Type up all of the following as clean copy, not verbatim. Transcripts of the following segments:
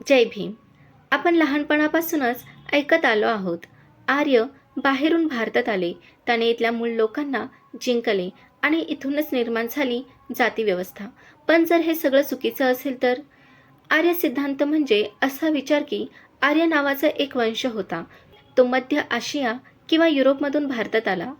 जय भीम. आपण लहानपणापासूनच ऐकत आलो आहोत. आर्य बाहेरून भारतात आले, त्याने इथल्या मूळ लोकांना जिंकले आणि इथूनच निर्माण झाली जाती व्यवस्था. पण जर हे सगळं चुकीचं असेल तर? आर्य सिद्धांत म्हणजे असा विचार की आर्य नावाचा एक वंश होता. तो मध्य आशिया किंवा युरोपमधून भारतात आला.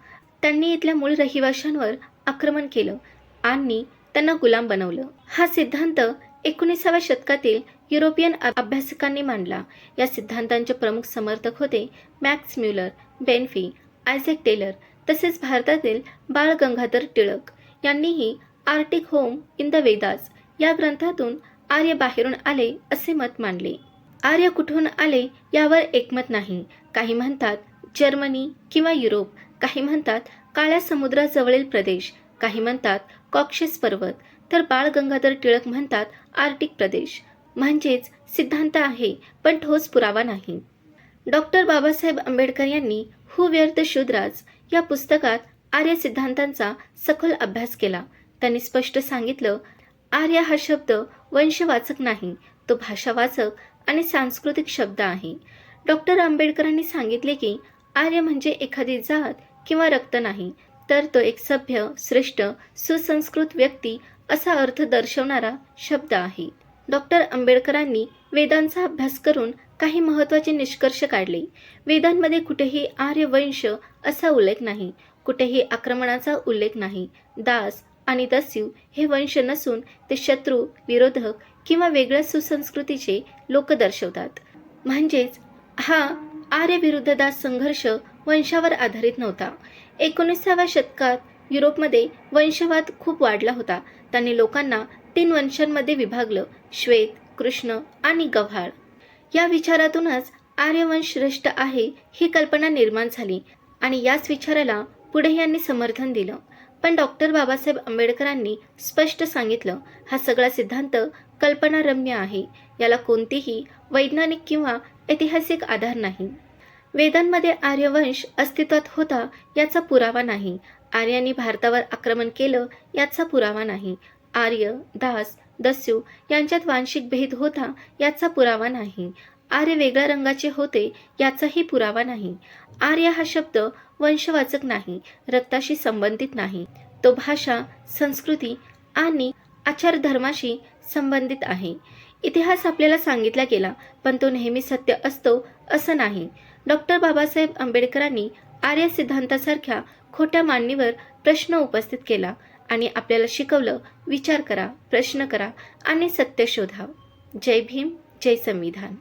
त्यांनी इथल्या मूळ रहिवाशांवर आक्रमण केलं आणि त्यांना गुलाम बनवलं. हा सिद्धांत 19व्या शतकातील युरोपियन अभ्यासकांनी मांडला. या सिद्धांतांचे प्रमुख समर्थक होते मॅक्स म्युलर, बेनफी, आयझॅक टेलर तसेच भारतातील बाळ गंगाधर टिळक यांनीही Arctic home in the Vedas या ग्रंथातून आर्य बाहेरून आले असे मत मांडले. आर्य कुठून आले यावर एकमत नाही. काही म्हणतात जर्मनी किंवा युरोप, काही म्हणतात काळ्या समुद्राजवळील प्रदेश, काही म्हणतात कॉकेशस पर्वत, तर बाळ गंगाधर टिळक म्हणतात आर्टिक प्रदेश. म्हणजेच सिद्धांत आहे पण ठोस पुरावा नाही. डॉक्टर बाबासाहेब आंबेडकर यांनी हू वेअर द शूद्राज या पुस्तकात आर्य सिद्धांतांचा सखोल अभ्यास केला. त्यांनी स्पष्ट सांगितलं, आर्य हा शब्द वंशवाचक नाही, तो भाषावाचक आणि सांस्कृतिक शब्द आहे. डॉक्टर आंबेडकरांनी सांगितले की आर्य म्हणजे एखादी जात किंवा रक्त नाही, तर तो एक सभ्य, श्रेष्ठ, सुसंस्कृत व्यक्ती असा अर्थ दर्शवणारा शब्द आहे. डॉक्टर आंबेडकरांनी वेदांचा अभ्यास करून काही महत्त्वाचे निष्कर्ष काढले. वेदांमध्ये कुठेही आर्य वंश असा उल्लेख नाही, कुठेही आक्रमणाचा उल्लेख नाही. दास आणि दस्यू हे वंश नसून ते शत्रू, विरोधक किंवा वेगळ्या सुसंस्कृतीचे लोक दर्शवतात. म्हणजेच हा आर्य विरुद्ध दास संघर्ष वंशावर आधारित नव्हता. 19व्या शतकात युरोपमध्ये वंशवाद खूप वाढला होता. त्यांनी लोकांना 3 वंशांमध्ये विभागलं, श्वेत, कृष्ण आणि गव्हाळ. या विचारातूनच आर्यवंश श्रेष्ठ आहे ही कल्पना निर्माण झाली आणि याच विचाराला पुढे यांनी समर्थन दिलं. पण डॉक्टर बाबासाहेब आंबेडकरांनी स्पष्ट सांगितलं, हा सगळा सिद्धांत कल्पनारम्य आहे, याला कोणतीही वैज्ञानिक किंवा ऐतिहासिक आधार नाही. वेदांमध्ये आर्यवंश अस्तित्वात होता याचा पुरावा नाही. आर्यांनी भारतावर आक्रमण केलं याचा पुरावा नाही. आर्य, दास, दस्यू यांच्यात वांशिक भेद होता याचा पुरावा नाही. आर्य वेगळ्या रंगाचे होते याचाही पुरावा नाही. आर्य हा शब्द वंशवाचक नाही, रक्ताशी संबंधित नाही. तो भाषा, संस्कृती आणि आचारधर्माशी संबंधित आहे. इतिहास आपल्याला सांगितला गेला, पण तो नेहमी सत्य असतो असं नाही. डॉक्टर बाबासाहेब आंबेडकरांनी आर्य सिद्धांतासारख्या खोट्या मांडणीवर प्रश्न उपस्थित केला आणि आपल्याला शिकवलं, विचार करा, प्रश्न करा आणि सत्य शोधा. जय भीम, जय संविधान.